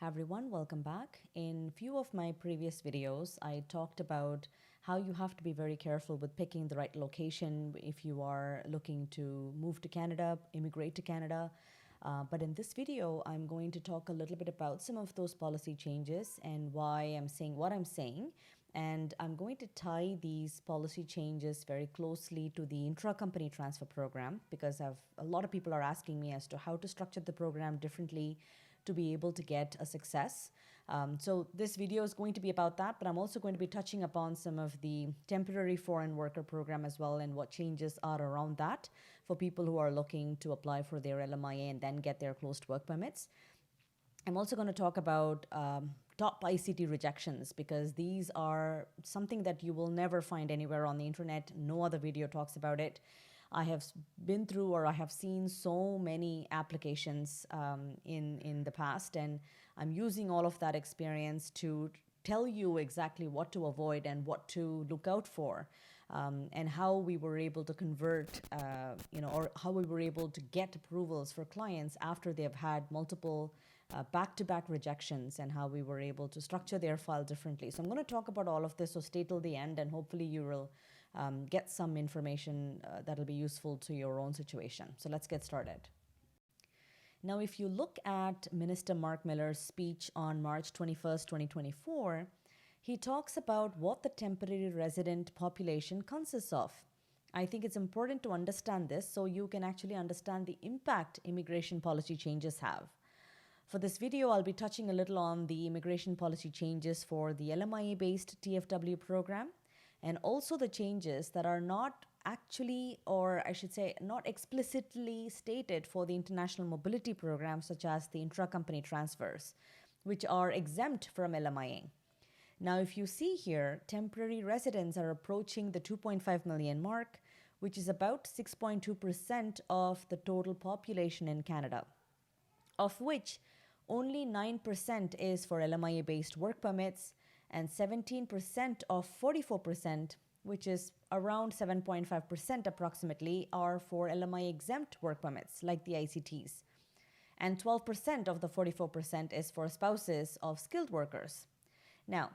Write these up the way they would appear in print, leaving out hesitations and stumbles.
Hi everyone, welcome back. In few of my previous videos, I talked about how you have to be very careful with picking the right location if you are looking to move to Canada, immigrate to Canada. But in this video, I'm going to talk a little bit about some of those policy changes and why I'm saying what I'm saying. And I'm going to tie these policy changes very closely to the intra-company transfer program because a lot of people are asking me as to how to structure the program differently to be able to get a success. So this video is going to be about that, but I'm also going to be touching upon some of the temporary foreign worker program as well and what changes are around that for people who are looking to apply for their LMIA and then get their closed work permits. I'm also going to talk about top ICT rejections because these are something that you will never find anywhere on the internet. No other video talks about it. I have been through or I have seen so many applications in the past, and I'm using all of that experience to tell you exactly what to avoid and what to look out for, and how we were able to convert, or how we were able to get approvals for clients after they've had multiple back-to-back rejections and how we were able to structure their file differently. So I'm going to talk about all of this, so stay till the end and hopefully you will get some information that'll be useful to your own situation. So let's get started. Now, if you look at Minister Mark Miller's speech on March 21st, 2024, he talks about what the temporary resident population consists of. I think it's important to understand this so you can actually understand the impact immigration policy changes have. For this video, I'll be touching a little on the immigration policy changes for the LMIA-based TFW program, and also the changes that are not actually, or I should say, not explicitly stated for the international mobility program, such as the intra-company transfers, which are exempt from LMIA. Now, if you see here, temporary residents are approaching the 2.5 million mark, which is about 6.2% of the total population in Canada, of which only 9% is for LMIA-based work permits, and 17% of 44%, which is around 7.5% approximately, are for LMIA exempt work permits, like the ICTs. And 12% of the 44% is for spouses of skilled workers. Now,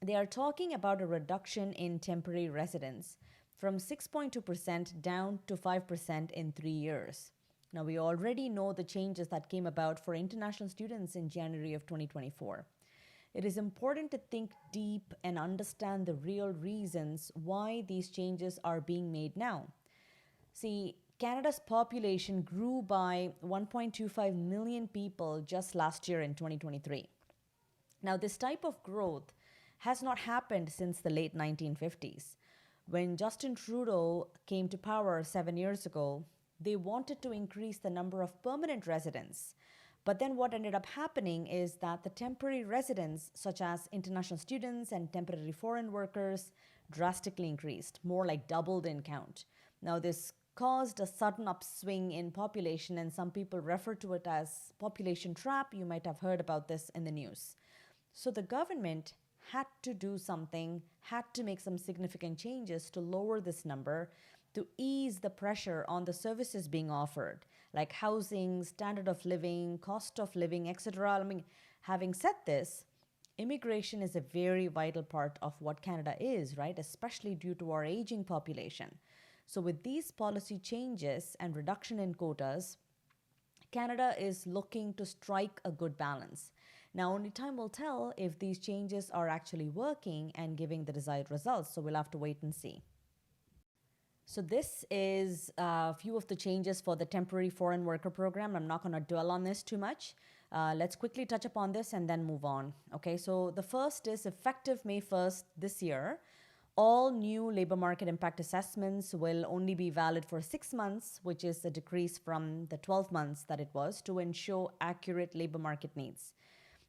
they are talking about a reduction in temporary residence from 6.2% down to 5% in 3 years. Now, we already know the changes that came about for international students in January of 2024. It is important to think deep and understand the real reasons why these changes are being made now. See, Canada's population grew by 1.25 million people just last year in 2023. Now, this type of growth has not happened since the late 1950s. When Justin Trudeau came to power 7 years ago, they wanted to increase the number of permanent residents. But then what ended up happening is that the temporary residents, such as international students and temporary foreign workers, drastically increased, more like doubled in count. Now, this caused a sudden upswing in population, and some people refer to it as population trap. You might have heard about this in the news. So the government had to do something, had to make some significant changes to lower this number, to ease the pressure on the services being offered, like housing, standard of living, cost of living, etc. I mean, having said this, immigration is a very vital part of what Canada is, right? Especially due to our aging population. So with these policy changes and reduction in quotas, Canada is looking to strike a good balance. Now, only time will tell if these changes are actually working and giving the desired results. So we'll have to wait and see. So this is a few of the changes for the temporary foreign worker program. I'm not going to dwell on this too much. Let's quickly touch upon this and then move on. Okay, so the first is effective May 1st this year. All new labor market impact assessments will only be valid for 6 months, which is a decrease from the 12 months that it was, to ensure accurate labor market needs.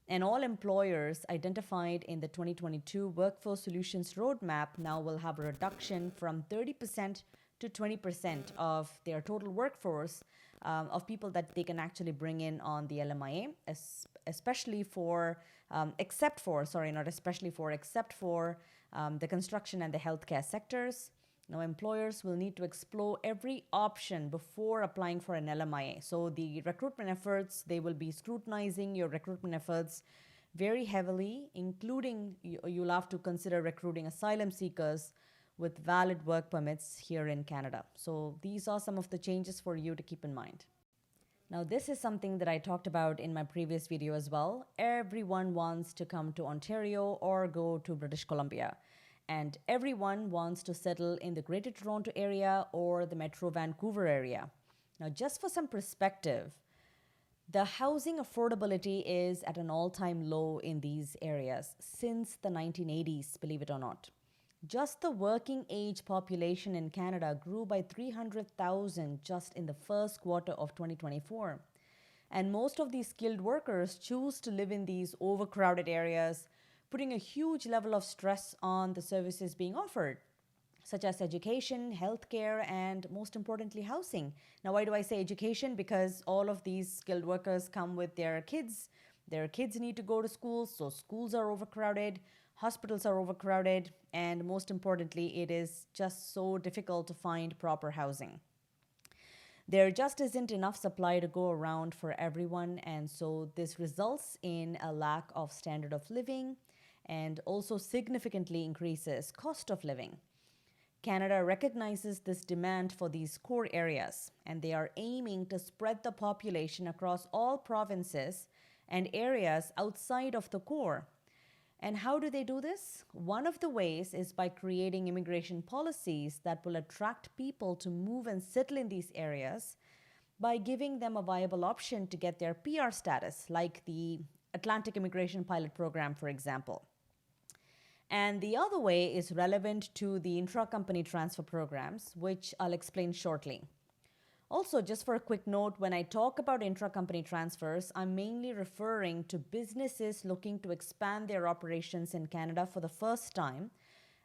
And all employers identified in the 2022 Workforce Solutions Roadmap now will have a reduction from 30% to 20% of their total workforce of people that they can actually bring in on the LMIA, except for the construction and the healthcare sectors. Now, employers will need to explore every option before applying for an LMIA. So the recruitment efforts, they will be scrutinizing your recruitment efforts very heavily, including you'll have to consider recruiting asylum seekers with valid work permits here in Canada. So these are some of the changes for you to keep in mind. Now, this is something that I talked about in my previous video as well. Everyone wants to come to Ontario or go to British Columbia. And everyone wants to settle in the Greater Toronto area or the Metro Vancouver area. Now, just for some perspective, the housing affordability is at an all-time low in these areas since the 1980s, believe it or not. Just the working age population in Canada grew by 300,000 just in the first quarter of 2024. And most of these skilled workers choose to live in these overcrowded areas, putting a huge level of stress on the services being offered, such as education, healthcare, and most importantly, housing. Now, why do I say education? Because all of these skilled workers come with their kids. Their kids need to go to school, so schools are overcrowded, hospitals are overcrowded, and most importantly, it is just so difficult to find proper housing. There just isn't enough supply to go around for everyone, and so this results in a lack of standard of living and also significantly increases cost of living. Canada recognizes this demand for these core areas, and they are aiming to spread the population across all provinces and areas outside of the core. And how do they do this? One of the ways is by creating immigration policies that will attract people to move and settle in these areas by giving them a viable option to get their PR status, like the Atlantic Immigration Pilot Program, for example. And the other way is relevant to the intra-company transfer programs, which I'll explain shortly. Also, just for a quick note, when I talk about intra-company transfers, I'm mainly referring to businesses looking to expand their operations in Canada for the first time.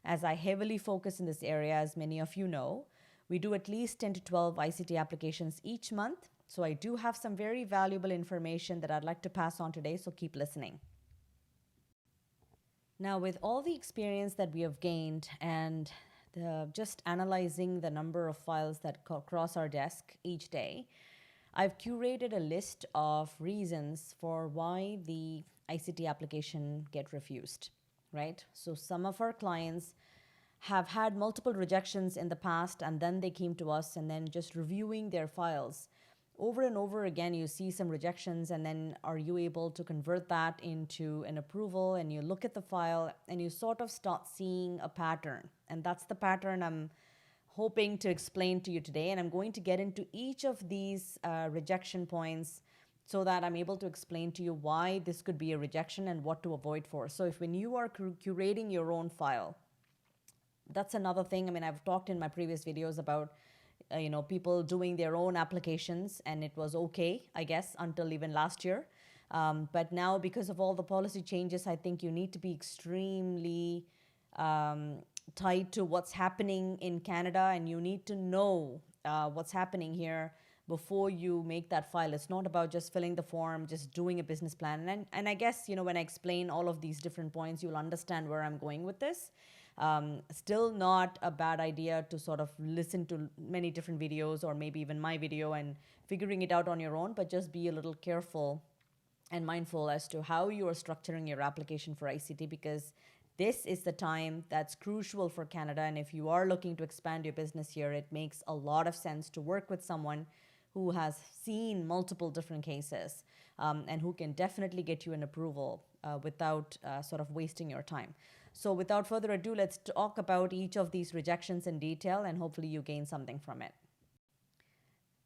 As I heavily focus in this area, as many of you know, we do at least 10 to 12 ICT applications each month. So I do have some very valuable information that I'd like to pass on today, so keep listening. Now, with all the experience that we have gained and just analyzing the number of files that cross our desk each day, I've curated a list of reasons for why the ICT application get refused, right? So some of our clients have had multiple rejections in the past, and then they came to us, and then just reviewing their files over and over again, you see some rejections, and then are you able to convert that into an approval? And you look at the file and you sort of start seeing a pattern. And that's the pattern I'm hoping to explain to you today. And I'm going to get into each of these rejection points so that I'm able to explain to you why this could be a rejection and what to avoid for. So when you are curating your own file, that's another thing. I mean, I've talked in my previous videos about people doing their own applications, and it was okay, I guess, until even last year. But now, because of all the policy changes, I think you need to be extremely tied to what's happening in Canada, and you need to know what's happening here before you make that file. It's not about just filling the form, just doing a business plan. And I guess, when I explain all of these different points, you'll understand where I'm going with this. Still not a bad idea to sort of listen to many different videos, or maybe even my video, and figuring it out on your own, but just be a little careful and mindful as to how you are structuring your application for ICT, because this is the time that's crucial for Canada. And if you are looking to expand your business here, it makes a lot of sense to work with someone who has seen multiple different cases and who can definitely get you an approval without sort of wasting your time. So without further ado, let's talk about each of these rejections in detail, and hopefully you gain something from it.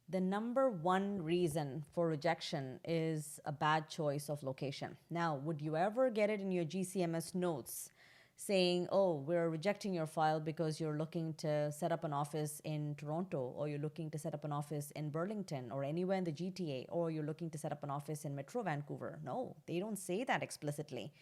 The number one reason for rejection is a bad choice of location. Now, would you ever get it in your GCMS notes saying, oh, we're rejecting your file because you're looking to set up an office in Toronto, or you're looking to set up an office in Burlington, or anywhere in the GTA, or you're looking to set up an office in Metro Vancouver? No, they don't say that explicitly.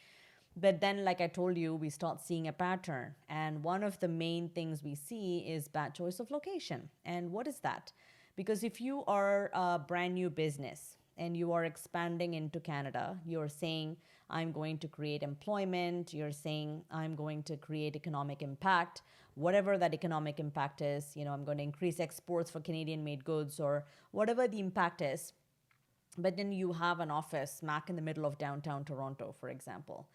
But then, like I told you, we start seeing a pattern. And one of the main things we see is bad choice of location. And what is that? Because if you are a brand new business and you are expanding into Canada, you're saying, I'm going to create employment, you're saying, I'm going to create economic impact, whatever that economic impact is, I'm going to increase exports for Canadian made goods or whatever the impact is. But then you have an office smack in the middle of downtown Toronto, for example.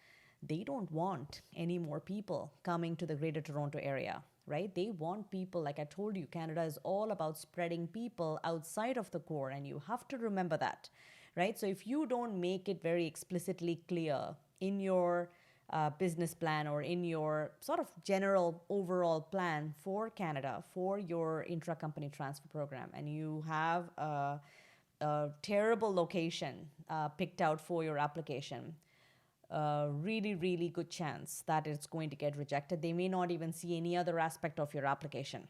They don't want any more people coming to the Greater Toronto area, right? They want people, like I told you, Canada is all about spreading people outside of the core, and you have to remember that, right? So if you don't make it very explicitly clear in your business plan or in your sort of general overall plan for Canada, for your intra-company transfer program, and you have a terrible location picked out for your application, really, really good chance that it's going to get rejected. They may not even see any other aspect of your application.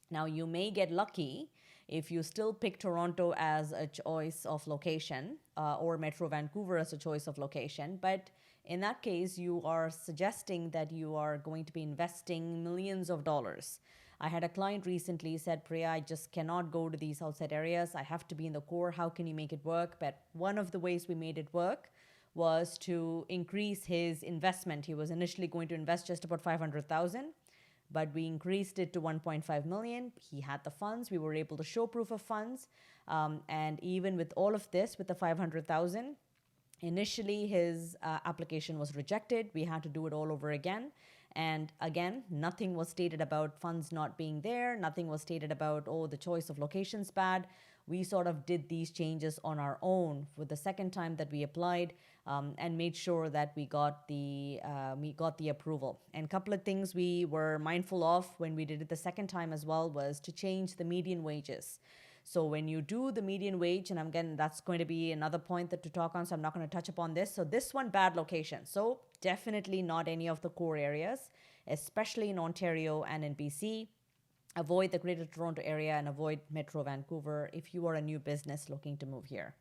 Now, you may get lucky if you still pick Toronto as a choice of location or Metro Vancouver as a choice of location. But in that case, you are suggesting that you are going to be investing millions of dollars. I had a client recently said, Priya, I just cannot go to these outside areas. I have to be in the core. How can you make it work? But one of the ways we made it work was to increase his investment. He was initially going to invest just about $500,000, but we increased it to $1.5 million. He had the funds. We were able to show proof of funds. And even with all of this, with the $500,000, initially his application was rejected. We had to do it all over again. And again, nothing was stated about funds not being there. Nothing was stated about, the choice of location's bad. We sort of did these changes on our own with the second time that we applied, and made sure that we got the approval. And a couple of things we were mindful of when we did it the second time as well was to change the median wages. So when you do the median wage, and again, that's going to be another point to talk on, so I'm not going to touch upon this. So this one, bad location. So definitely not any of the core areas, especially in Ontario and in BC. Avoid the Greater Toronto area and avoid Metro Vancouver if you are a new business looking to move here.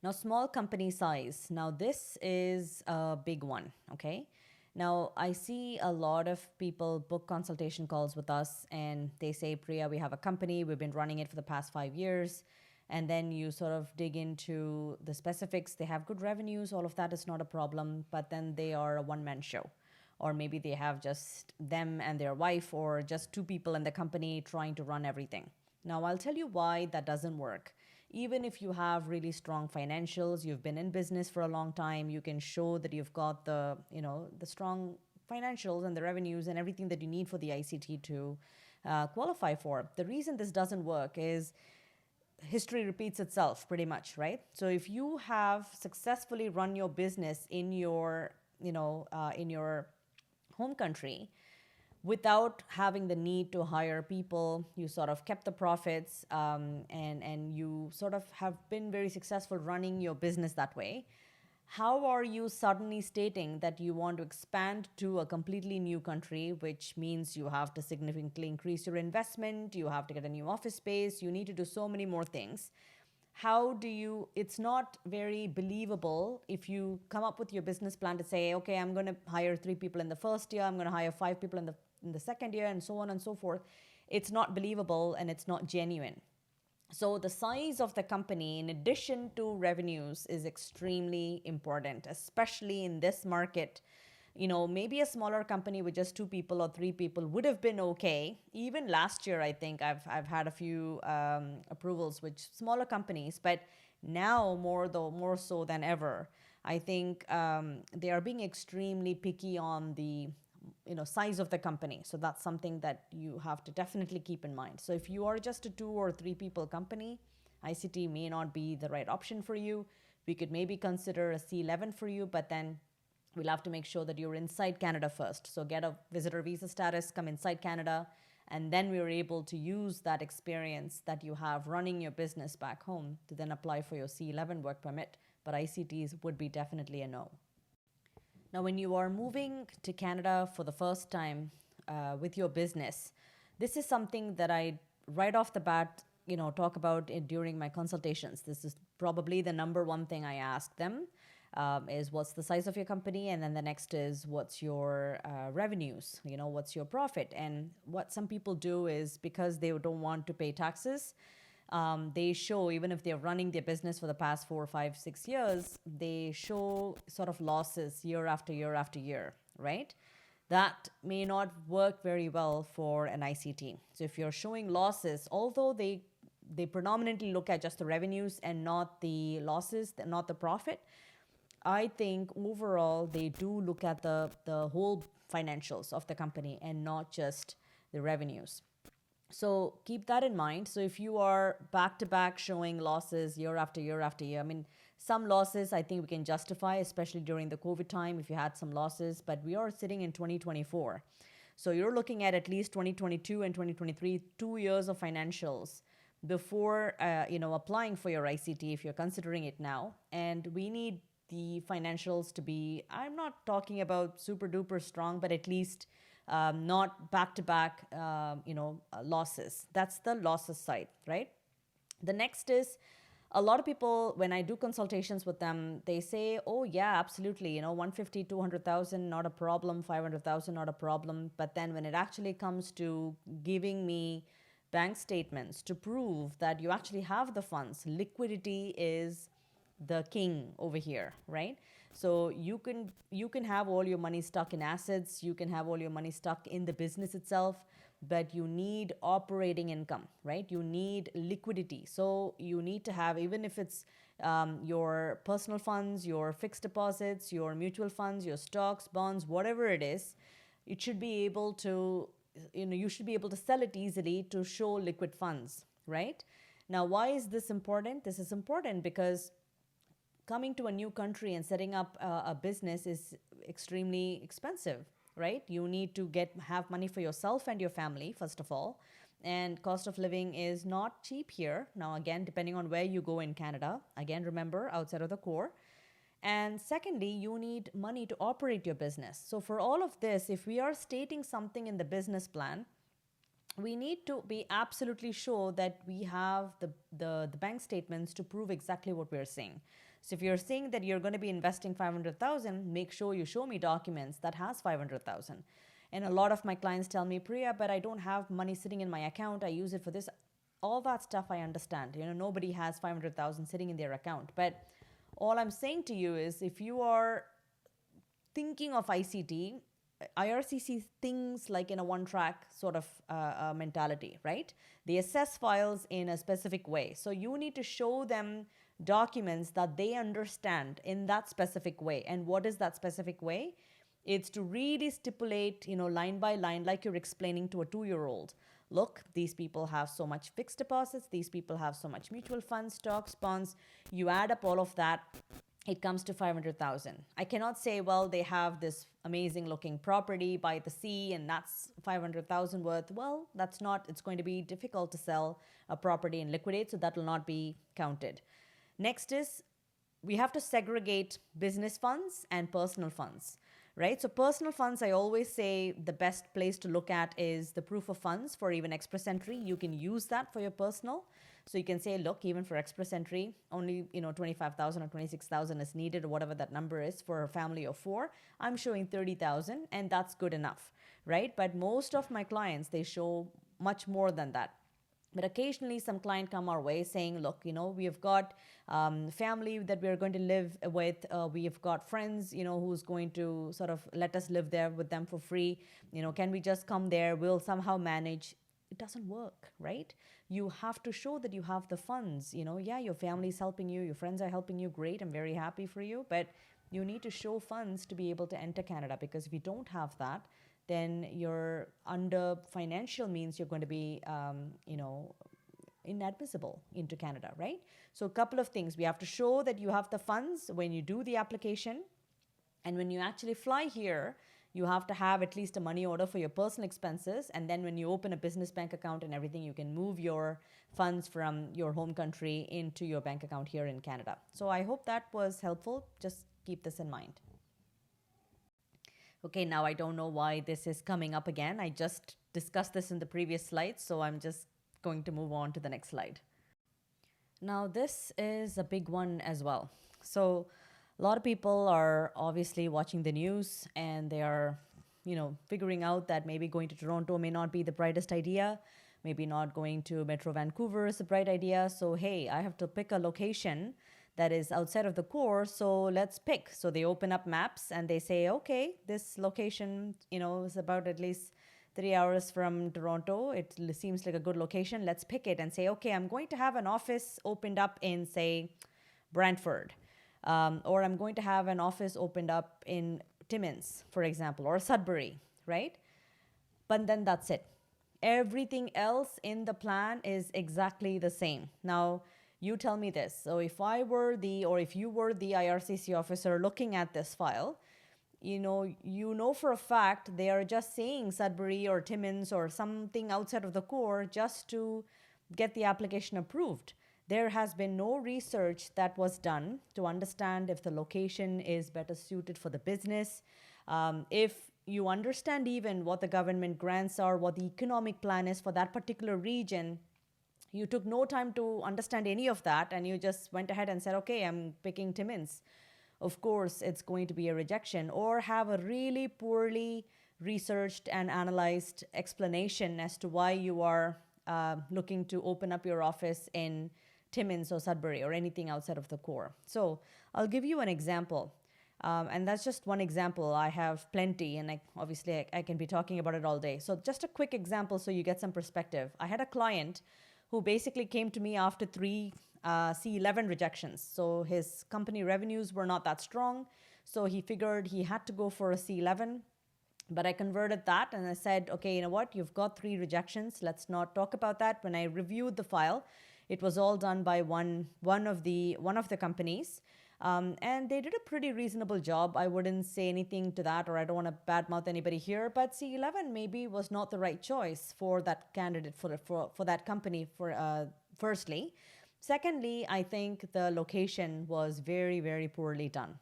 Now, small company size. Now, this is a big one, okay? Now, I see a lot of people book consultation calls with us and they say, Priya, we have a company, we've been running it for the past 5 years. And then you sort of dig into the specifics. They have good revenues, all of that is not a problem, but then they are a one-man show. Or maybe they have just them and their wife or just two people in the company trying to run everything. Now, I'll tell you why that doesn't work. Even if you have really strong financials, you've been in business for a long time, you can show that you've got the strong financials and the revenues and everything that you need for the ICT to qualify for. The reason this doesn't work is history repeats itself pretty much, right? So if you have successfully run your business in your home country without having the need to hire people, you sort of kept the profits, and you sort of have been very successful running your business that way. How are you suddenly stating that you want to expand to a completely new country, which means you have to significantly increase your investment, you have to get a new office space, you need to do so many more things? It's not very believable if you come up with your business plan to say, okay, I'm going to hire 3 people in the first year, I'm going to hire 5 people in the second year, and so on and so forth. It's not believable and it's not genuine. So the size of the company, in addition to revenues, is extremely important, especially in this market. Maybe a smaller company with just 2 people or 3 people would have been okay. Even last year, I think I've had a few approvals with smaller companies, but now more so than ever, I think they are being extremely picky on the size of the company. So that's something that you have to definitely keep in mind. So if you are just a 2 or 3 people company, ICT may not be the right option for you. We could maybe consider a C11 for you, but then we'll have to make sure that you're inside Canada first. So get a visitor visa status, come inside Canada, and then we are able to use that experience that you have running your business back home to then apply for your C11 work permit. But ICTs would be definitely a no. Now, when you are moving to Canada for the first time with your business, this is something that I right off the bat, talk about during my consultations. This is probably the number one thing I ask them. Is what's the size of your company, and then the next is what's your revenues, what's your profit. And what some people do is, because they don't want to pay taxes, they show, even if they're running their business for the past 4, 5, 6 years, they show sort of losses year after year after year, right? That may not work very well for an ICT. So if you're showing losses, although they predominantly look at just the revenues and not the losses, not the profit, I think overall they do look at the whole financials of the company and not just the revenues. So keep that in mind. So if you are back to back showing losses year after year after year, I mean, some losses I think we can justify, especially during the COVID time if you had some losses, but we are sitting in 2024. So you're looking at least 2022 and 2023, 2 years of financials before applying for your ICT if you're considering it now. And we need the financials to be, I'm not talking about super duper strong, but at least not back to back losses. That's the losses side, right? The next is, a lot of people, when I do consultations with them, they say, oh yeah, absolutely, 150, 200,000, not a problem, 500,000, not a problem. But then when it actually comes to giving me bank statements to prove that you actually have the funds, liquidity is the king over here, right? So you can have all your money stuck in assets, you can have all your money stuck in the business itself, but you need operating income, right? You need liquidity. So you need to have, even if it's your personal funds, your fixed deposits, your mutual funds, your stocks, bonds, whatever it is, it should be able to, you should be able to sell it easily to show liquid funds, right? Now, why is this important? This is important because coming to a new country and setting up a business is extremely expensive, right? You need to have money for yourself and your family, first of all. And cost of living is not cheap here. Now, again, depending on where you go in Canada, again, remember, outside of the core. And secondly, you need money to operate your business. So for all of this, if we are stating something in the business plan, we need to be absolutely sure that we have the bank statements to prove exactly what we're saying. So if you're saying that you're going to be investing 500,000, make sure you show me documents that has 500,000. And a lot of my clients tell me, Priya, but I don't have money sitting in my account. I use it for this. All that stuff I understand. Nobody has 500,000 sitting in their account. But all I'm saying to you is, if you are thinking of ICT, IRCC thinks like in a one-track sort of mentality, right? They assess files in a specific way. So you need to show them documents that they understand in that specific way. And what is that specific way? It's to really stipulate, line by line, like you're explaining to a 2-year-old. Look, these people have so much fixed deposits. These people have so much mutual funds, stocks, bonds. You add up all of that, it comes to 500,000. I cannot say, well, they have this amazing looking property by the sea and that's 500,000 worth. Well, that's not, it's going to be difficult to sell a property and liquidate, so that will not be counted. Next is, we have to segregate business funds and personal funds, right? So personal funds, I always say the best place to look at is the proof of funds for even express entry. You can use that for your personal. So you can say, look, even for express entry, only 25,000 or 26,000 is needed, or whatever that number is for a family of 4. I'm showing 30,000, and that's good enough, right? But most of my clients, they show much more than that. But occasionally some client come our way saying, look, we have got family that we're going to live with. We have got friends, who's going to sort of let us live there with them for free. Can we just come there? We'll somehow manage. It doesn't work, right? You have to show that you have the funds. Yeah, your family is helping you. Your friends are helping you. Great. I'm very happy for you. But you need to show funds to be able to enter Canada, because if you don't have that, then you're under financial means you're going to be, inadmissible into Canada, right? So a couple of things. We have to show that you have the funds when you do the application. And when you actually fly here, you have to have at least a money order for your personal expenses. And then when you open a business bank account and everything, you can move your funds from your home country into your bank account here in Canada. So I hope that was helpful. Just keep this in mind. Okay, now I don't know why this is coming up again. I just discussed this in the previous slide, so I'm just going to move on to the next slide. Now, this is a big one as well. So a lot of people are obviously watching the news and they are, figuring out that maybe going to Toronto may not be the brightest idea. Maybe not going to Metro Vancouver is a bright idea. So, hey, I have to pick a location that is outside of the core. So let's pick. So they open up maps and they say, okay, this location, is about at least 3 hours from Toronto. It seems like a good location. Let's pick it and say, okay, I'm going to have an office opened up in, say, Brantford. Or I'm going to have an office opened up in Timmins, for example, or Sudbury, right? But then that's it. Everything else in the plan is exactly the same. Now, you tell me this. So if you were the IRCC officer looking at this file, you know for a fact they are just saying Sudbury or Timmins or something outside of the core just to get the application approved. There has been no research that was done to understand if the location is better suited for the business, if you understand even what the government grants are, what the economic plan is for that particular region. You took no time to understand any of that, and you just went ahead and said, okay, I'm picking Timmins. Of course, it's going to be a rejection, or have a really poorly researched and analyzed explanation as to why you are looking to open up your office in Timmins or Sudbury or anything outside of the core. So I'll give you an example. And that's just one example. I have plenty, and obviously I can be talking about it all day. So just a quick example so you get some perspective. I had a client who basically came to me after 3 C11 rejections. So his company revenues were not that strong. So he figured he had to go for a C11. But I converted that and I said, okay, you know what? You've got 3 rejections. Let's not talk about that. When I reviewed the file, it was all done by one of the companies. And they did a pretty reasonable job. I wouldn't say anything to that, or I don't want to badmouth anybody here, but C11 maybe was not the right choice for that candidate, for that company, firstly. Secondly, I think the location was very, very poorly done.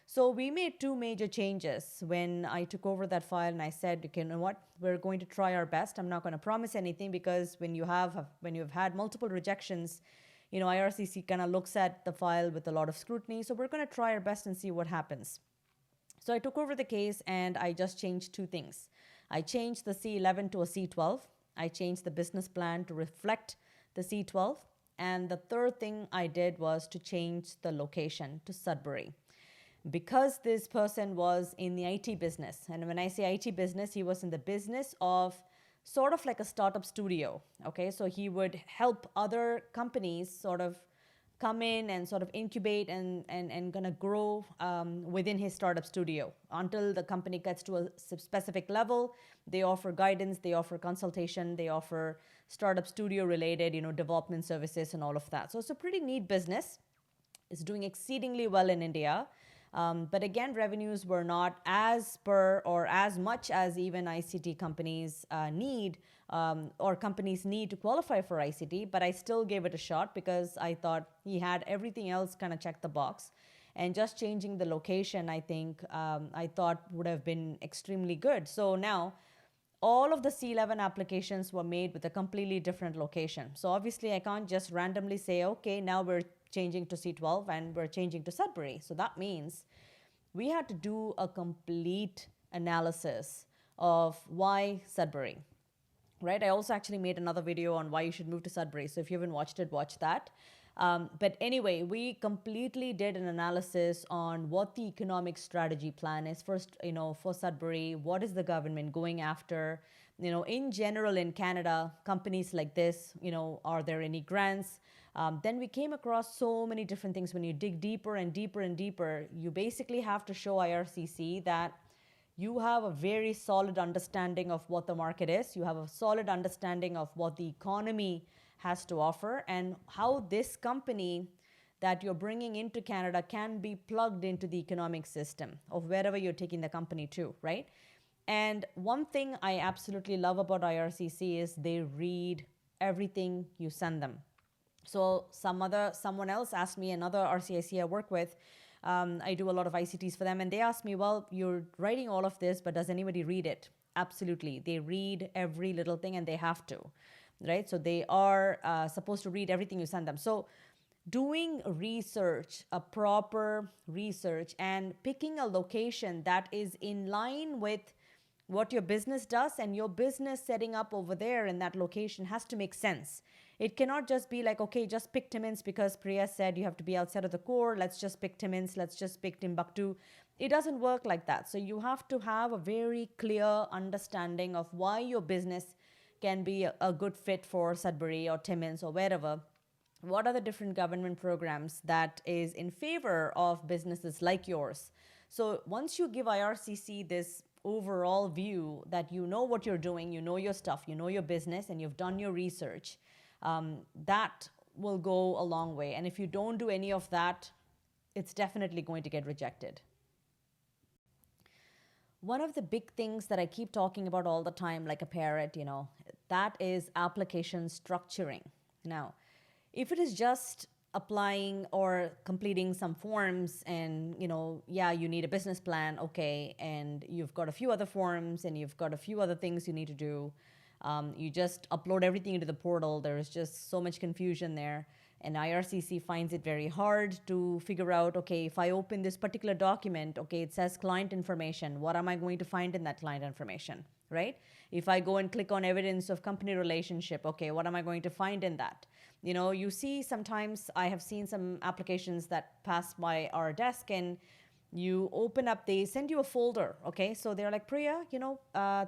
So we made 2 major changes when I took over that file, and I said, okay, you know what, we're going to try our best. I'm not going to promise anything, because when you've had multiple rejections, IRCC kind of looks at the file with a lot of scrutiny. So we're going to try our best and see what happens. So I took over the case and I just changed 2 things. I changed the C11 to a C12. I changed the business plan to reflect the C12. And the third thing I did was to change the location to Sudbury. Because this person was in the IT business, and when I say IT business, he was in the business of sort of like a startup studio, okay? So he would help other companies sort of come in and sort of incubate and gonna grow within his startup studio until the company gets to a specific level. They offer guidance, they offer consultation, they offer startup studio related, development services and all of that. So it's a pretty neat business. It's doing exceedingly well in India. But again, revenues were not as much as even ICT companies need, or companies need to qualify for ICT. But I still gave it a shot because I thought he had everything else kind of checked the box. And just changing the location, I think, I thought would have been extremely good. So now, all of the C11 applications were made with a completely different location. So obviously, I can't just randomly say, okay, now we're changing to C12 and we're changing to Sudbury. So that means we had to do a complete analysis of why Sudbury, right? I also actually made another video on why you should move to Sudbury. So if you haven't watched it, watch that. But anyway, we completely did an analysis on what the economic strategy plan is first, for Sudbury. What is the government going after? In general, in Canada, companies like this, are there any grants? Then we came across so many different things. When you dig deeper and deeper and deeper, you basically have to show IRCC that you have a very solid understanding of what the market is. You have a solid understanding of what the economy has to offer and how this company that you're bringing into Canada can be plugged into the economic system of wherever you're taking the company to, right? And one thing I absolutely love about IRCC is they read everything you send them. So someone else asked me, another RCIC I work with, I do a lot of ICTs for them, and they asked me, well, you're writing all of this, but does anybody read it? Absolutely. They read every little thing, and they have to, right? So they are supposed to read everything you send them. So doing research, a proper research, and picking a location that is in line with what your business does, and your business setting up over there in that location has to make sense. It cannot just be like, okay, just pick Timmins because Priya said you have to be outside of the core. Let's just pick Timmins. Let's just pick Timbuktu. It doesn't work like that. So you have to have a very clear understanding of why your business can be a good fit for Sudbury or Timmins or wherever. What are the different government programs that is in favor of businesses like yours? So once you give IRCC this overall view that you know what you're doing, you know your stuff, you know your business, and you've done your research, that will go a long way. And if you don't do any of that, it's definitely going to get rejected. One of the big things that I keep talking about all the time, like a parrot, that is application structuring. Now, if it is just applying or completing some forms and, you need a business plan, okay, and you've got a few other forms and you've got a few other things you need to do, you just upload everything into the portal. There's just so much confusion there. And IRCC finds it very hard to figure out, okay, if I open this particular document, okay, it says client information. What am I going to find in that client information, right? If I go and click on evidence of company relationship, okay, what am I going to find in that? You see sometimes I have seen some applications that pass by our desk and you open up, they send you a folder, okay? So they're like, Priya,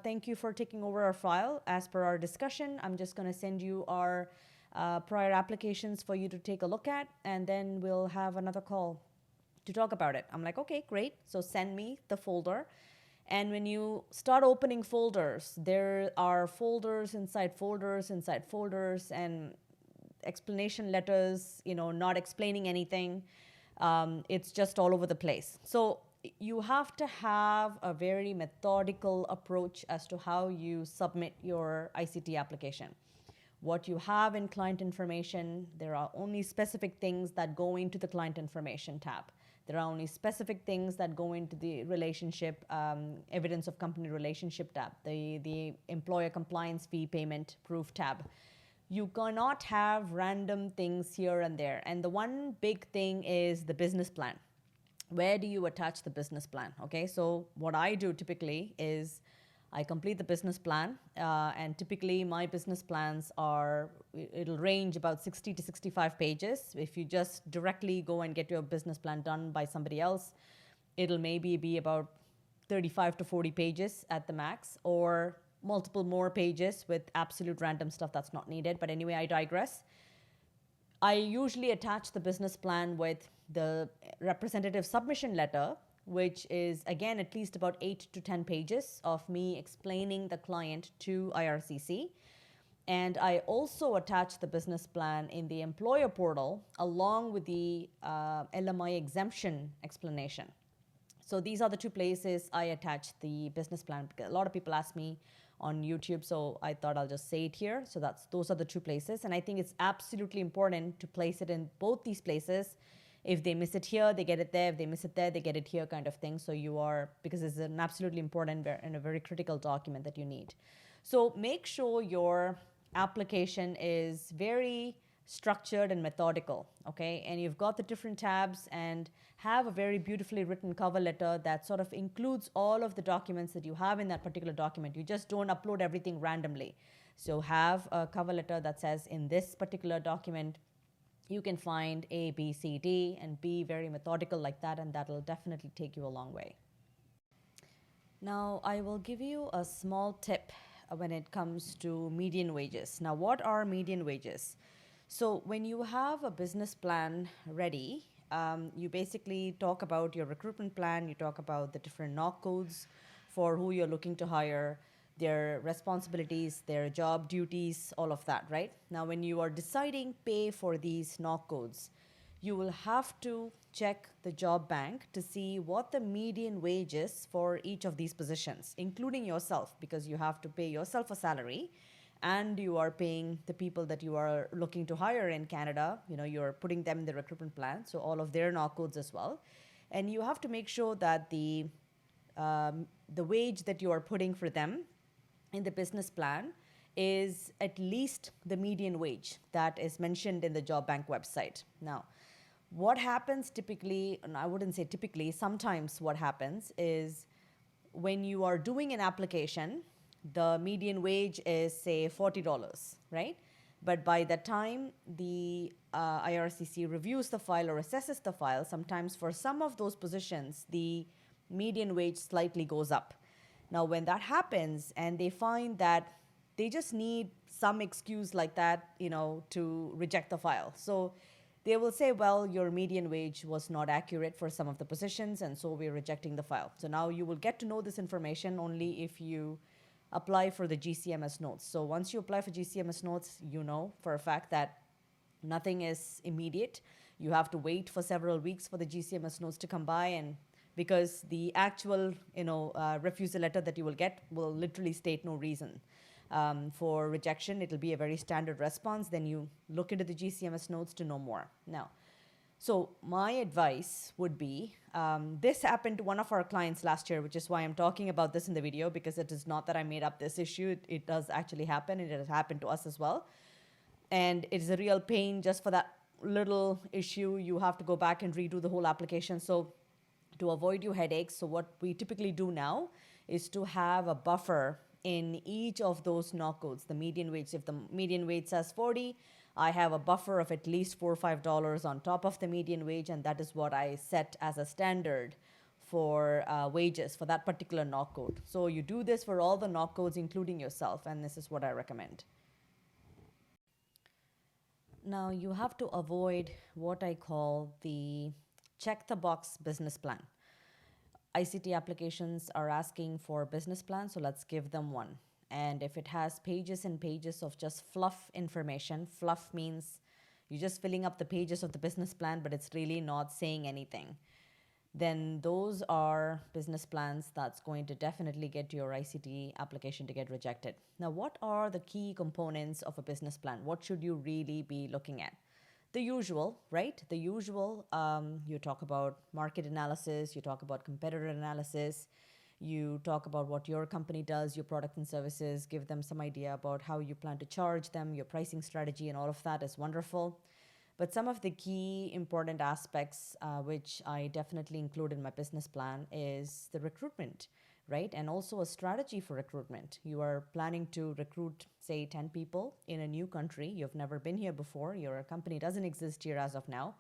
thank you for taking over our file. As per our discussion, I'm just going to send you our prior applications for you to take a look at, and then we'll have another call to talk about it. I'm like, okay, great. So send me the folder. And when you start opening folders, there are folders inside folders inside folders and explanation letters, not explaining anything. It's just all over the place. So you have to have a very methodical approach as to how you submit your ICT application. What you have in client information, there are only specific things that go into the client information tab. There are only specific things that go into the relationship, evidence of company relationship tab, the employer compliance fee payment proof tab. You cannot have random things here and there. And the one big thing is the business plan. Where do you attach the business plan? Okay, so what I do typically is I complete the business plan, and typically my business plans it'll range about 60 to 65 pages. If you just directly go and get your business plan done by somebody else, it'll maybe be about 35 to 40 pages at the max, or multiple more pages with absolute random stuff that's not needed. But anyway, I digress. I usually attach the business plan with the representative submission letter, which is, again, at least about 8 to 10 pages of me explaining the client to IRCC. And I also attach the business plan in the employer portal along with the LMIA exemption explanation. So these are the two places I attach the business plan, because a lot of people ask me on YouTube, so I thought I'll just say it here. So those are the two places. And I think it's absolutely important to place it in both these places. If they miss it here, they get it there. If they miss it there, they get it here, kind of thing. So because it's an absolutely important and a very critical document that you need. So make sure your application is very structured and methodical, okay? And you've got the different tabs, and have a very beautifully written cover letter that sort of includes all of the documents that you have in that particular document. You just don't upload everything randomly. So have a cover letter that says, in this particular document, you can find A, B, C, D, and be very methodical like that, and that'll definitely take you a long way. Now, I will give you a small tip when it comes to median wages. Now, what are median wages? So when you have a business plan ready, you basically talk about your recruitment plan, you talk about the different knock codes for who you're looking to hire, their responsibilities, their job duties, all of that, right? Now, when you are deciding pay for these knock codes, you will have to check the job bank to see what the median wage is for each of these positions, including yourself, because you have to pay yourself a salary and you are paying the people that you are looking to hire in Canada. You're putting them in the recruitment plan, so all of their knock codes as well. And you have to make sure that the wage that you are putting for them in the business plan is at least the median wage that is mentioned in the job bank website. Now, what happens typically, and I wouldn't say typically, sometimes what happens is when you are doing an application, the median wage is, say, $40, right? But by the time the IRCC reviews the file or assesses the file, sometimes for some of those positions, the median wage slightly goes up. Now, when that happens and they find that they just need some excuse like that, to reject the file. So they will say, well, your median wage was not accurate for some of the positions, and so we're rejecting the file. So now you will get to know this information only if you apply for the GCMS notes. So once you apply for GCMS notes, you know for a fact that nothing is immediate. You have to wait for several weeks for the GCMS notes to come by, and because the actual refusal letter that you will get will literally state no reason for rejection. It'll be a very standard response. Then you look into the GCMS notes to know more. Now, so my advice would be, this happened to one of our clients last year, which is why I'm talking about this in the video, because it is not that I made up this issue. It does actually happen. It has happened to us as well. And it is a real pain just for that little issue. You have to go back and redo the whole application. So to avoid you headaches, so what we typically do now is to have a buffer in each of those knock codes, the median wage. If the median wage says 40, I have a buffer of at least $4 or $5 on top of the median wage, and that is what I set as a standard for wages for that particular knock code. So you do this for all the knock codes, including yourself, and this is what I recommend. Now, you have to avoid what I call the check the box business plan. ICT applications are asking for a business plan, so let's give them one. And if it has pages and pages of just fluff information, fluff means you're just filling up the pages of the business plan, but it's really not saying anything, then those are business plans that's going to definitely get your ICT application to get rejected. Now, what are the key components of a business plan? What should you really be looking at? The usual, right? The usual, you talk about market analysis, you talk about competitor analysis, you talk about what your company does, your product and services, give them some idea about how you plan to charge them, your pricing strategy, and all of that is wonderful. But some of the key important aspects, which I definitely include in my business plan, is the recruitment, right? And also a strategy for recruitment. You are planning to recruit, say, 10 people in a new country. You've never been here before. Your company doesn't exist here as of now.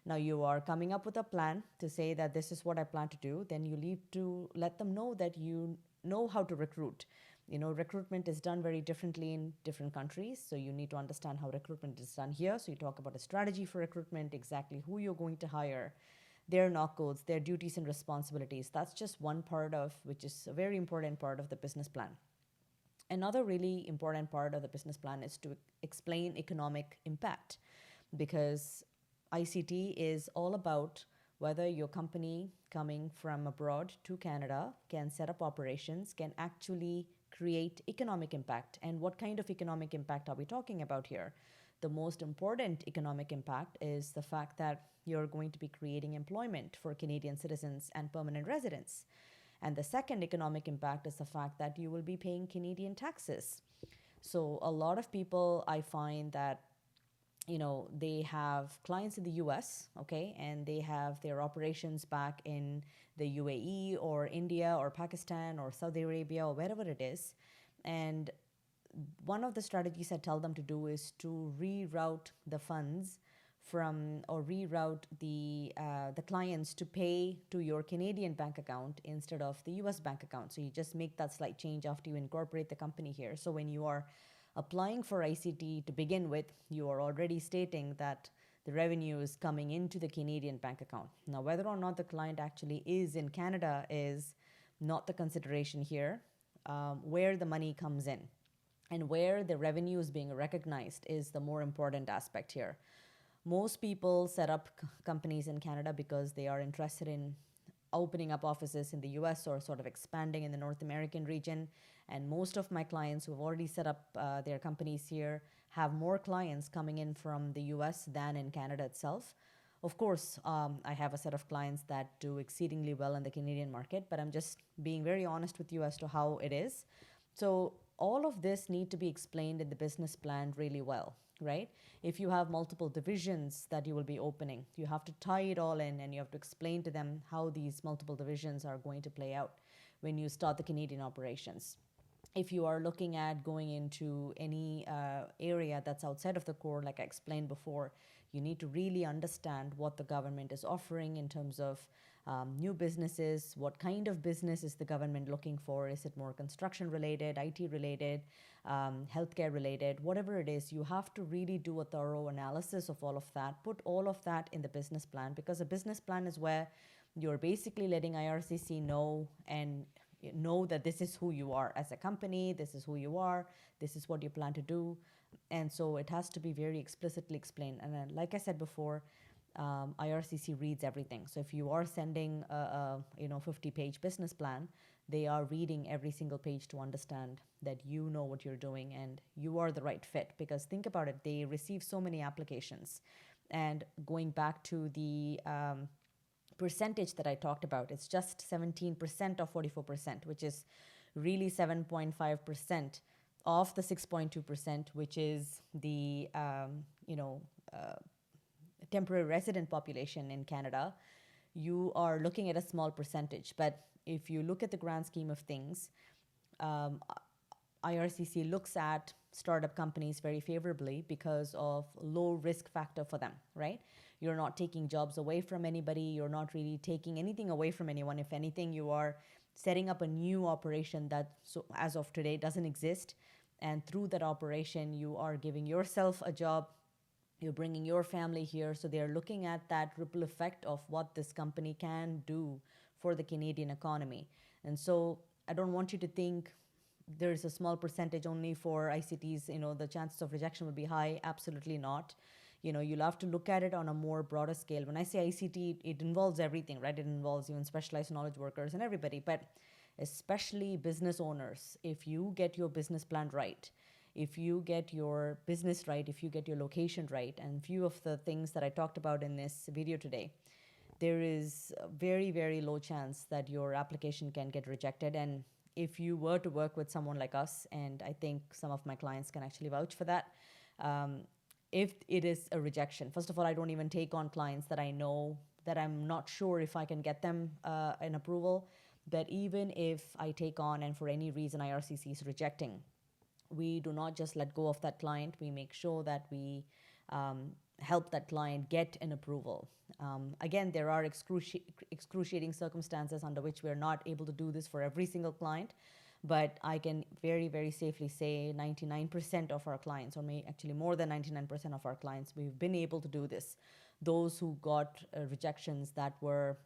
Now you are coming up with a plan to say that this is what I plan to do. Then you need to let them know that you know how to recruit. Recruitment is done very differently in different countries. So you need to understand how recruitment is done here. So you talk about a strategy for recruitment, exactly who you're going to hire, their knock codes, their duties and responsibilities. That's just one part of, which is a very important part of the business plan. Another really important part of the business plan is to explain economic impact, because ICT is all about whether your company coming from abroad to Canada can set up operations, can actually create economic impact. And what kind of economic impact are we talking about here? The most important economic impact is the fact that you're going to be creating employment for Canadian citizens and permanent residents. And the second economic impact is the fact that you will be paying Canadian taxes. So a lot of people, I find that they have clients in the US, okay, and they have their operations back in the UAE or India or Pakistan or Saudi Arabia or wherever it is. And one of the strategies I tell them to do is to reroute the funds reroute the clients to pay to your Canadian bank account instead of the US bank account. So you just make that slight change after you incorporate the company here. So when you are applying for ICT to begin with, you are already stating that the revenue is coming into the Canadian bank account. Now, whether or not the client actually is in Canada is not the consideration here. Where the money comes in and where the revenue is being recognized is the more important aspect here. Most people set up companies in Canada because they are interested in opening up offices in the US or sort of expanding in the North American region. And most of my clients who have already set up their companies here have more clients coming in from the US than in Canada itself. Of course, I have a set of clients that do exceedingly well in the Canadian market, but I'm just being very honest with you as to how it is. So all of this need to be explained in the business plan really well. right? If you have multiple divisions that you will be opening, you have to tie it all in and you have to explain to them how these multiple divisions are going to play out when you start the Canadian operations. If you are looking at going into any area that's outside of the core, like I explained before, you need to really understand what the government is offering in terms of new businesses. What kind of business is the government looking for? Is it more construction related, IT related, healthcare related? Whatever it is, you have to really do a thorough analysis of all of that. Put all of that in the business plan, because a business plan is where you're basically letting IRCC know and know that this is who you are as a company, this is who you are, this is what you plan to do. And so it has to be very explicitly explained. And then, like I said before, IRCC reads everything. So if you are sending a 50-page business plan, they are reading every single page to understand that you know what you're doing and you are the right fit. Because think about it, they receive so many applications. And going back to the percentage that I talked about, it's just 17% of 44%, which is really 7.5% of the 6.2%, which is the temporary resident population in Canada. You are looking at a small percentage, but if you look at the grand scheme of things, IRCC looks at startup companies very favorably because of low risk factor for them, right? You're not taking jobs away from anybody. You're not really taking anything away from anyone. If anything, you are setting up a new operation that, so as of today, doesn't exist. And through that operation, you are giving yourself a job. You're bringing your family here. So they're looking at that ripple effect of what this company can do for the Canadian economy. And so I don't want you to think there's a small percentage only for ICTs, the chances of rejection would be high. Absolutely not. You'll have to look at it on a more broader scale. When I say ICT, it involves everything, right? It involves even specialized knowledge workers and everybody, but especially business owners. If you get your business plan right, if you get your business right, if you get your location right, and few of the things that I talked about in this video today, there is a very, very low chance that your application can get rejected. And if you were to work with someone like us, and I think some of my clients can actually vouch for that, if it is a rejection, first of all, I don't even take on clients that I know that I'm not sure if I can get them an approval. But even if I take on and for any reason IRCC is rejecting, we do not just let go of that client. We make sure that we help that client get an approval. Again, there are excruciating circumstances under which we're not able to do this for every single client, but I can very, very safely say 99% of our clients, or actually more than 99% of our clients, we've been able to do this. Those who got rejections that were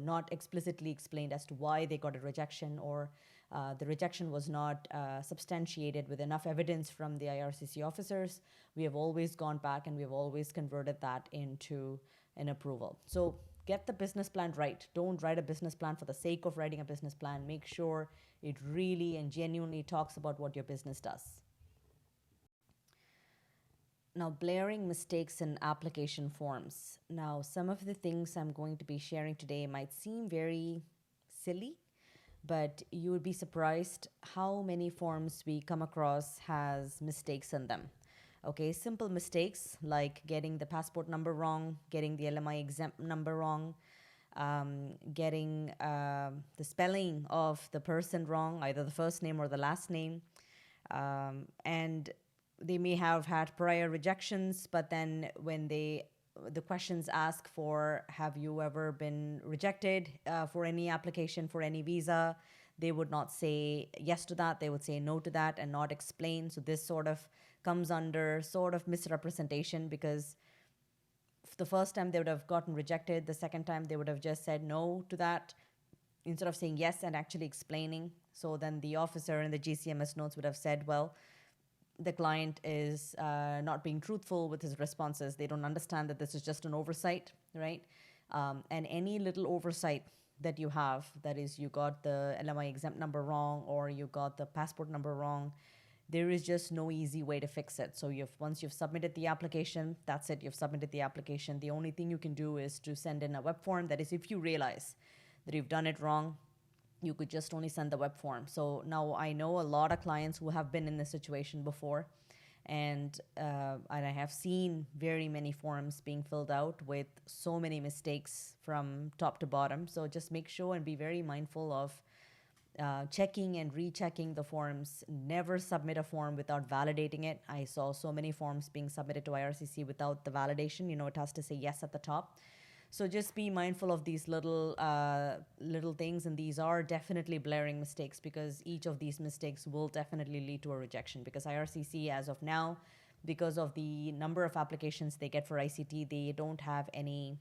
not explicitly explained as to why they got a rejection, or the rejection was not substantiated with enough evidence from the IRCC officers, we have always gone back and we have always converted that into an approval. So get the business plan right. Don't write a business plan for the sake of writing a business plan. Make sure it really and genuinely talks about what your business does. Now, blaring mistakes in application forms. Now, some of the things I'm going to be sharing today might seem very silly, but you would be surprised how many forms we come across has mistakes in them. Okay, simple mistakes like getting the passport number wrong, getting the LMIA exempt number wrong, getting the spelling of the person wrong, either the first name or the last name. And they may have had prior rejections, but then when the questions ask for, have you ever been rejected for any application, for any visa, they would not say yes to that. They would say no to that and not explain. So this sort of comes under sort of misrepresentation, because the first time they would have gotten rejected, the second time they would have just said no to that instead of saying yes and actually explaining. So then the officer in the GCMS notes would have said, well, the client is not being truthful with his responses. They don't understand that this is just an oversight, right? And any little oversight that you have, that is, you got the LMI exempt number wrong or you got the passport number wrong, there is just no easy way to fix it. So once you've submitted the application, that's it. You've submitted the application. The only thing you can do is to send in a web form. That is, if you realize that you've done it wrong, you could just only send the web form. So now I know a lot of clients who have been in this situation before, And I have seen very many forms being filled out with so many mistakes from top to bottom. So just make sure and be very mindful of checking and rechecking the forms. Never submit a form without validating it. I saw so many forms being submitted to IRCC without the validation. It has to say yes at the top. So just be mindful of these little things, and these are definitely blaring mistakes, because each of these mistakes will definitely lead to a rejection. Because IRCC, as of now, because of the number of applications they get for ICT, they don't have any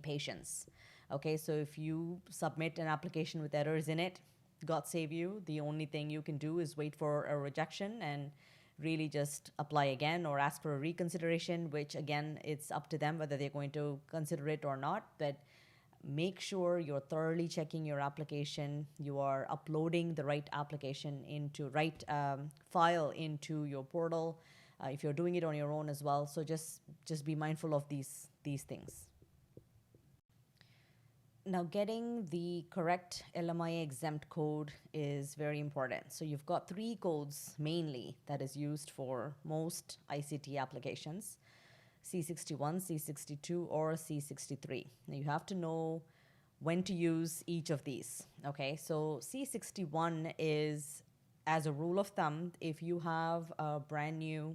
patience. Okay, so if you submit an application with errors in it, God save you. The only thing you can do is wait for a rejection and really just apply again or ask for a reconsideration, which again, it's up to them whether they're going to consider it or not. But make sure you're thoroughly checking your application. You are uploading the right application into right file into your portal. If you're doing it on your own as well. So just be mindful of these things. Now, getting the correct LMIA exempt code is very important. So you've got 3 codes mainly that is used for most ICT applications: C61, C62, or C63. Now you have to know when to use each of these. Okay, so C61 is, as a rule of thumb, if you have a brand new,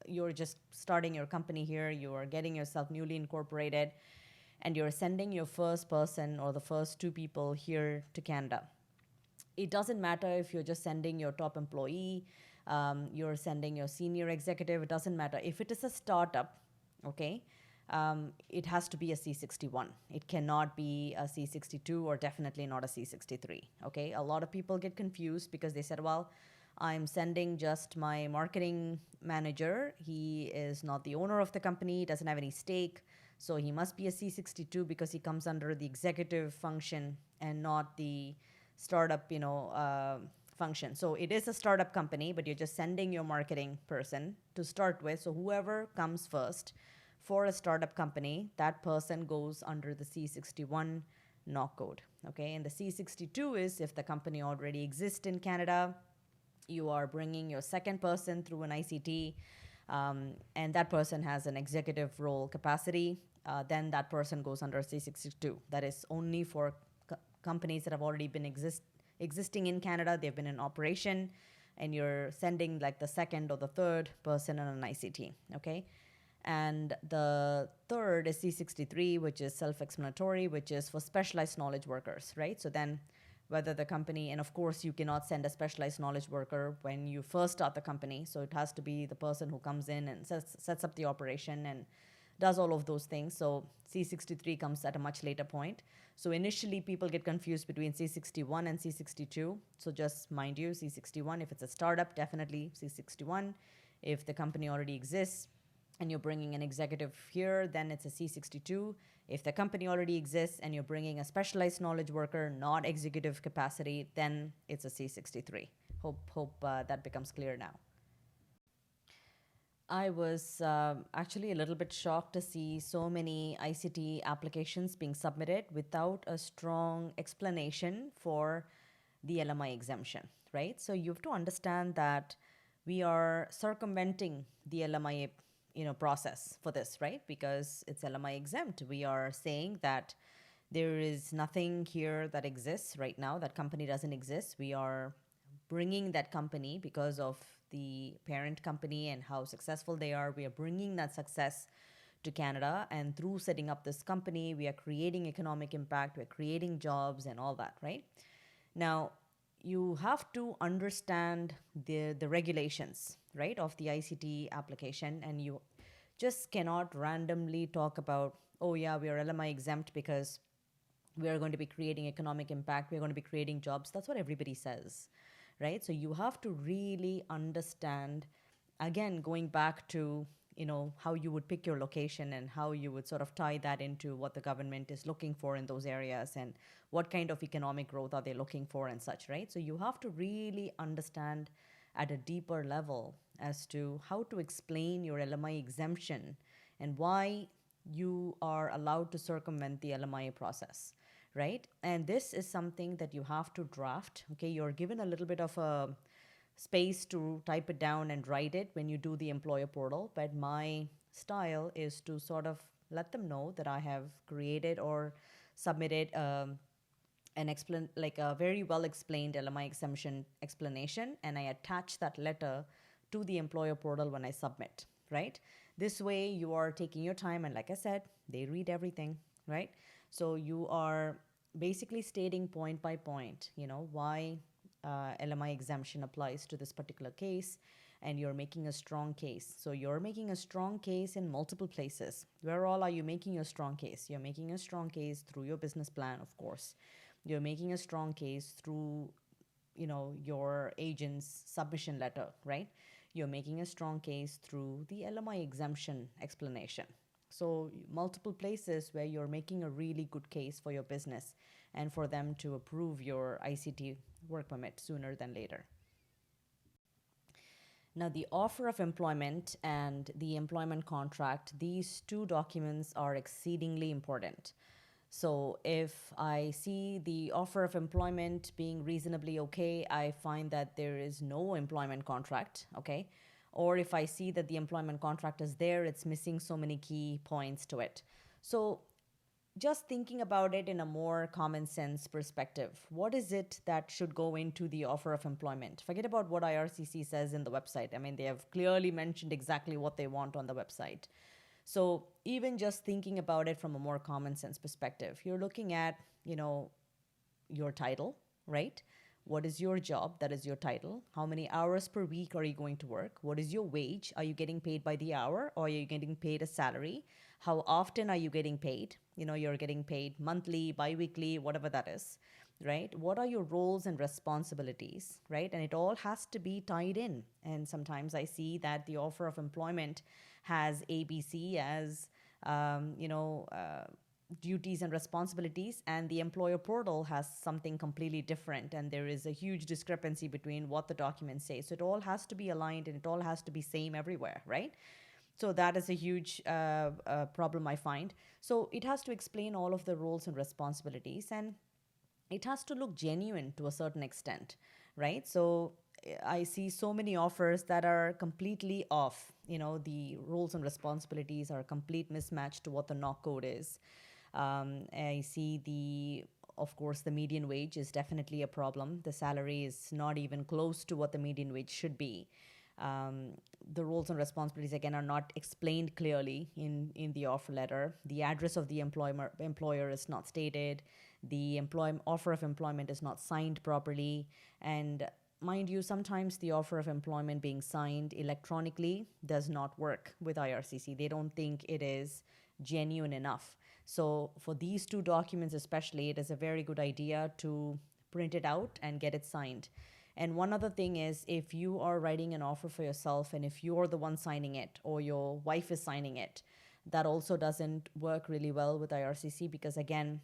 you're just starting your company here, you are getting yourself newly incorporated, and you're sending your first person or the first 2 people here to Canada. It doesn't matter if you're just sending your top employee, you're sending your senior executive, it doesn't matter. If it is a startup, okay, it has to be a C61. It cannot be a C62, or definitely not a C63, okay? A lot of people get confused because they said, well, I'm sending just my marketing manager. He is not the owner of the company, doesn't have any stake. So he must be a C62 because he comes under the executive function and not the startup, function. So it is a startup company, but you're just sending your marketing person to start with. So whoever comes first for a startup company, that person goes under the C61 knock code. Okay, and the C62 is if the company already exists in Canada, you are bringing your second person through an ICT, and that person has an executive role capacity. Then that person goes under C62. That is only for companies that have already been existing in Canada. They've been in operation, and you're sending like the second or the third person on an ICT. Okay, and the third is C63, which is self-explanatory, which is for specialized knowledge workers, right? So then whether the company, and of course you cannot send a specialized knowledge worker when you first start the company. So it has to be the person who comes in and sets up the operation and does all of those things. So C63 comes at a much later point. So initially people get confused between C61 and C62. So just mind you, C61, if it's a startup, definitely C61. If the company already exists and you're bringing an executive here, then it's a C62. If the company already exists and you're bringing a specialized knowledge worker, not executive capacity, then it's a C63. Hope that becomes clear now. I was actually a little bit shocked to see so many ICT applications being submitted without a strong explanation for the LMI exemption, right? So you have to understand that we are circumventing the LMIA process for this, right? Because it's LMI exempt. We are saying that there is nothing here that exists right now. That company doesn't exist. We are bringing that company because of the parent company and how successful they are. We are bringing that success to Canada, and through setting up this company, we are creating economic impact, we're creating jobs and all that, right? Now, you have to understand the regulations, right, of the ICT application, and you just cannot randomly talk about, oh yeah, we are LMI exempt because we are going to be creating economic impact, we're going to be creating jobs. That's what everybody says, right? So you have to really understand, again, going back to how you would pick your location and how you would sort of tie that into what the government is looking for in those areas and what kind of economic growth are they looking for and such, right? So you have to really understand at a deeper level as to how to explain your LMI exemption and why you are allowed to circumvent the LMIA process, right? And this is something that you have to draft. Okay, you're given a little bit of a space to type it down and write it when you do the employer portal. But my style is to sort of let them know that I have created or submitted like a very well explained LMI exemption explanation, and I attach that letter to the employer portal when I submit, right? This way you are taking your time, and like I said, they read everything, right? So you are basically stating point by point, why LMI exemption applies to this particular case, and you're making a strong case. So you're making a strong case in multiple places. Where all are you making a strong case? You're making a strong case through your business plan, of course. You're making a strong case through, your agent's submission letter, right? You're making a strong case through the LMI exemption explanation. So multiple places where you're making a really good case for your business and for them to approve your ICT work permit sooner than later. Now, the offer of employment and the employment contract, these two documents are exceedingly important. So if I see the offer of employment being reasonably okay, I find that there is no employment contract, okay? Or if I see that the employment contract is there, it's missing so many key points to it. So just thinking about it in a more common sense perspective, what is it that should go into the offer of employment? Forget about what IRCC says in the website. I mean, they have clearly mentioned exactly what they want on the website. So even just thinking about it from a more common sense perspective, you're looking at, your title, right? What is your job? That is your title. How many hours per week are you going to work? What is your wage? Are you getting paid by the hour, or are you getting paid a salary? How often are you getting paid? You're getting paid monthly, bi-weekly, whatever that is, right? What are your roles and responsibilities, right? And it all has to be tied in. And sometimes I see that the offer of employment has ABC as, duties and responsibilities, and the employer portal has something completely different, and there is a huge discrepancy between what the documents say. So it all has to be aligned, and it all has to be same everywhere, right? So that is a huge problem I find. So it has to explain all of the roles and responsibilities, and it has to look genuine to a certain extent, right? So I see so many offers that are completely off. The roles and responsibilities are a complete mismatch to what the knock code is. I see of course, the median wage is definitely a problem. The salary is not even close to what the median wage should be. The roles and responsibilities, again, are not explained clearly in the offer letter. The address of the employer is not stated. The offer of employment is not signed properly. And mind you, sometimes the offer of employment being signed electronically does not work with IRCC. They don't think it is genuine enough. So for these two documents especially, it is a very good idea to print it out and get it signed. And one other thing is, if you are writing an offer for yourself and if you're the one signing it or your wife is signing it, that also doesn't work really well with IRCC, because again,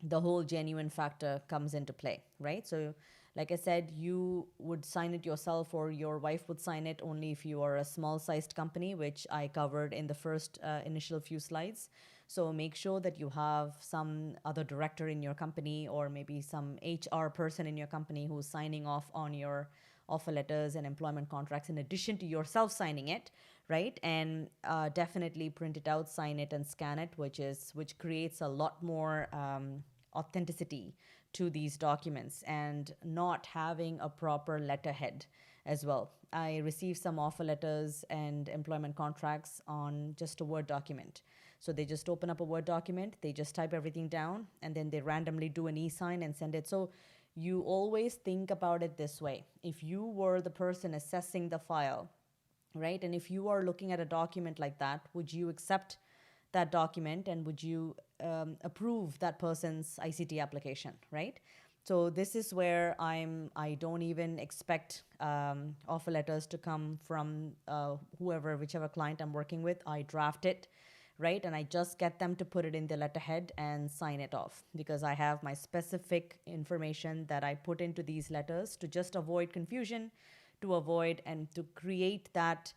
the whole genuine factor comes into play, right? So like I said, you would sign it yourself or your wife would sign it only if you are a small sized company, which I covered in the first initial few slides. So make sure that you have some other director in your company, or maybe some HR person in your company who's signing off on your offer letters and employment contracts in addition to yourself signing it, right? And definitely print it out, sign it, and scan it, which creates a lot more authenticity to these documents, and not having a proper letterhead as well. I received some offer letters and employment contracts on just a Word document. So they just open up a Word document, they just type everything down, and then they randomly do an e-sign and send it. So you always think about it this way. If you were the person assessing the file, right, and if you are looking at a document like that, would you accept that document, and would you approve that person's ICT application, right? So this is where I don't even expect offer letters to come from whichever client I'm working with. I draft it, right? And I just get them to put it in the letterhead and sign it off, because I have my specific information that I put into these letters to just avoid confusion, to avoid and to create that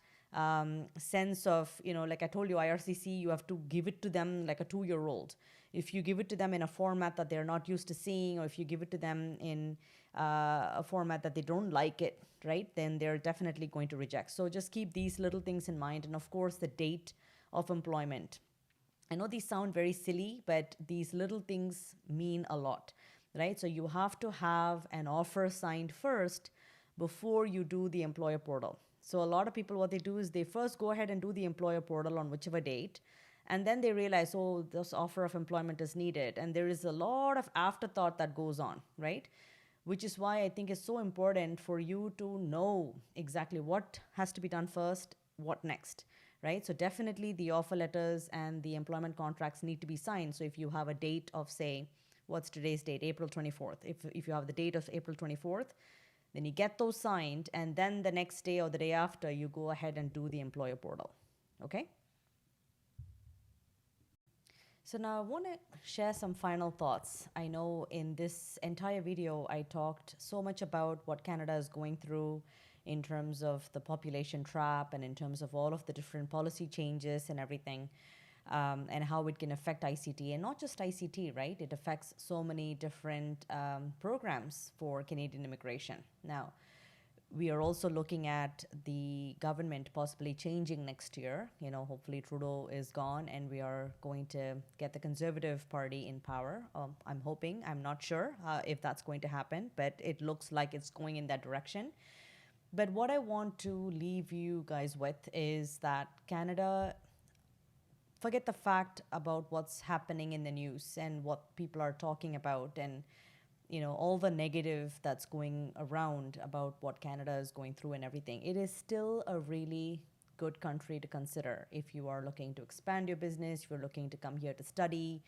sense of, like I told you, IRCC, you have to give it to them like a 2-year-old. If you give it to them in a format that they're not used to seeing, or if you give it to them in a format that they don't like it, right, then they're definitely going to reject. So just keep these little things in mind. And of course, the date of employment. I know these sound very silly, but these little things mean a lot, right? So you have to have an offer signed first before you do the employer portal. So a lot of people, what they do is they first go ahead and do the employer portal on whichever date, and then they realize, oh, this offer of employment is needed. And there is a lot of afterthought that goes on, right? Which is why I think it's so important for you to know exactly what has to be done first, what next, right? So definitely the offer letters and the employment contracts need to be signed. So if you have a date of, say, what's today's date? April 24th. If you have the date of April 24th, then you get those signed, and then the next day or the day after, you go ahead and do the employer portal, okay? So now I want to share some final thoughts. I know in this entire video, I talked so much about what Canada is going through in terms of the population trap and in terms of all of the different policy changes and everything, and how it can affect ICT. And not just ICT, right? It affects so many different programs for Canadian immigration. Now, we are also looking at the government possibly changing next year. You know, hopefully Trudeau is gone and we are going to get the Conservative Party in power. I'm hoping, I'm not sure if that's going to happen, but it looks like it's going in that direction. But what I want to leave you guys with is that Canada, forget the fact about what's happening in the news and what people are talking about, and you know, all the negative that's going around about what Canada is going through and everything. It is still a really good country to consider if you are looking to expand your business, if you're looking to come here to study,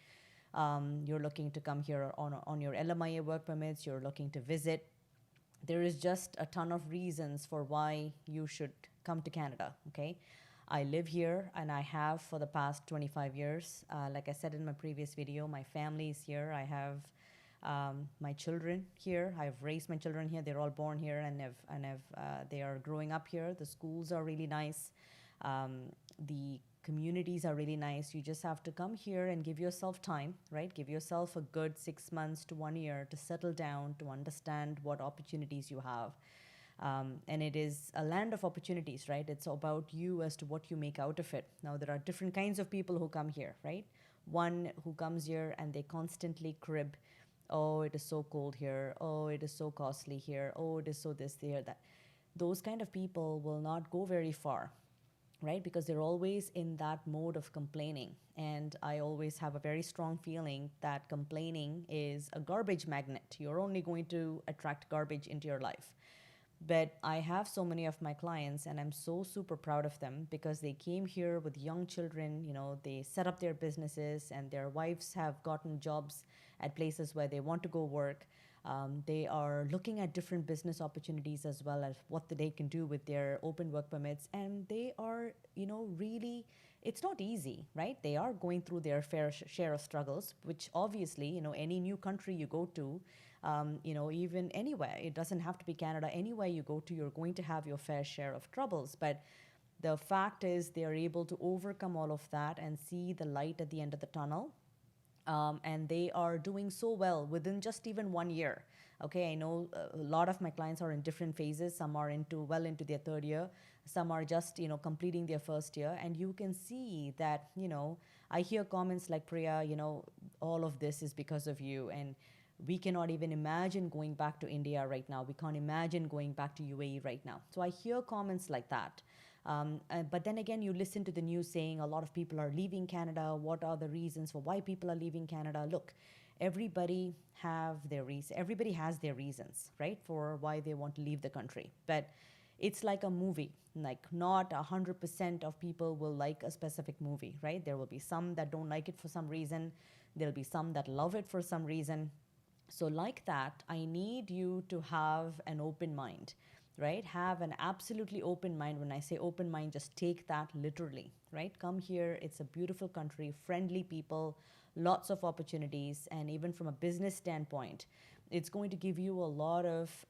you're looking to come here on your LMIA work permits, you're looking to visit. There is just a ton of reasons for why you should come to Canada, okay? I live here and I have for the past 25 years. Like I said in my previous video, my family is here. I have my children here. I've raised my children here. They're all born here and they are growing up here. The schools are really nice. The communities are really nice. You just have to come here and give yourself time, right? Give yourself a good 6 months to 1 year to settle down, to understand what opportunities you have. And it is a land of opportunities, right? It's about you as to what you make out of it. Now, there are different kinds of people who come here, right? One who comes here and they constantly crib, oh, it is so cold here, oh, it is so costly here, oh, it is so this, there, that. Those kind of people will not go very far, right? Because they're always in that mode of complaining. And I always have a very strong feeling that complaining is a garbage magnet. You're only going to attract garbage into your life. But I have so many of my clients and I'm so super proud of them because they came here with young children, you know, they set up their businesses and their wives have gotten jobs at places where they want to go work. They are looking at different business opportunities as well as what they can do with their open work permits. And they are, you know, really, it's not easy, right? They are going through their fair share of struggles, which obviously, you know, any new country you go to, you know, even anywhere, it doesn't have to be Canada, anywhere you go to, you're going to have your fair share of troubles. But the fact is they are able to overcome all of that and see the light at the end of the tunnel. And they are doing so well within just even 1 year. Okay, I know a lot of my clients are in different phases. Some are well into their third year. Some are just, you know, completing their first year. And you can see that, you know, I hear comments like, Priya, you know, all of this is because of you. And we cannot even imagine going back to India right now. We can't imagine going back to UAE right now. So I hear comments like that. But then again, you listen to the news saying a lot of people are leaving Canada. What are the reasons for why people are leaving Canada? Look, everybody has their reasons, right, for why they want to leave the country. But it's like a movie. Like not 100% of people will like a specific movie, right? There will be some that don't like it for some reason. There'll be some that love it for some reason. So like that, I need you to have an open mind, right? Have an absolutely open mind. When I say open mind, just take that literally, right? Come here. It's a beautiful country, friendly people, lots of opportunities. And even from a business standpoint, it's going to give you a lot of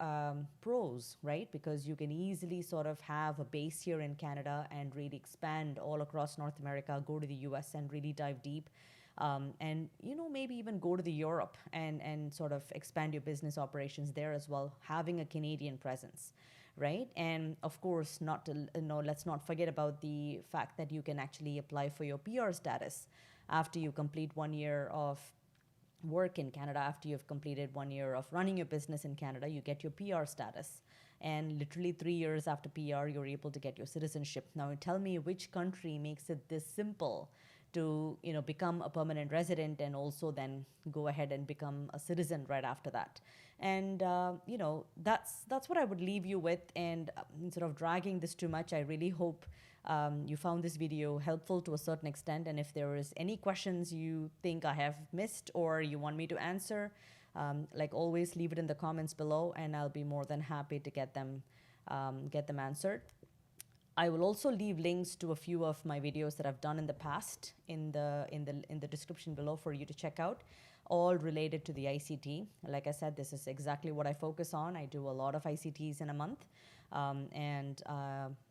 pros, right? Because you can easily sort of have a base here in Canada and really expand all across North America, go to the US and really dive deep. and maybe even go to the Europe and sort of expand your business operations there as well, having a Canadian presence, right? And of course, let's not forget about the fact that you can actually apply for your PR status after you complete 1 year of work in Canada. After you've completed 1 year of running your business in Canada, you get your PR status. And literally 3 years after PR, you're able to get your citizenship. Now, tell me which country makes it this simple to become a permanent resident and also then go ahead and become a citizen right after that. And that's what I would leave you with. And instead of dragging this too much, I really hope you found this video helpful to a certain extent. And if there is any questions you think I have missed or you want me to answer, like always, leave it in the comments below, and I'll be more than happy to get them answered. I will also leave links to a few of my videos that I've done in the past in the description below for you to check out, all related to the ICT. Like I said, this is exactly what I focus on. I do a lot of ICTs in a month, and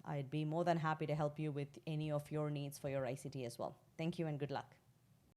I'd be more than happy to help you with any of your needs for your ICT as well. Thank you and good luck.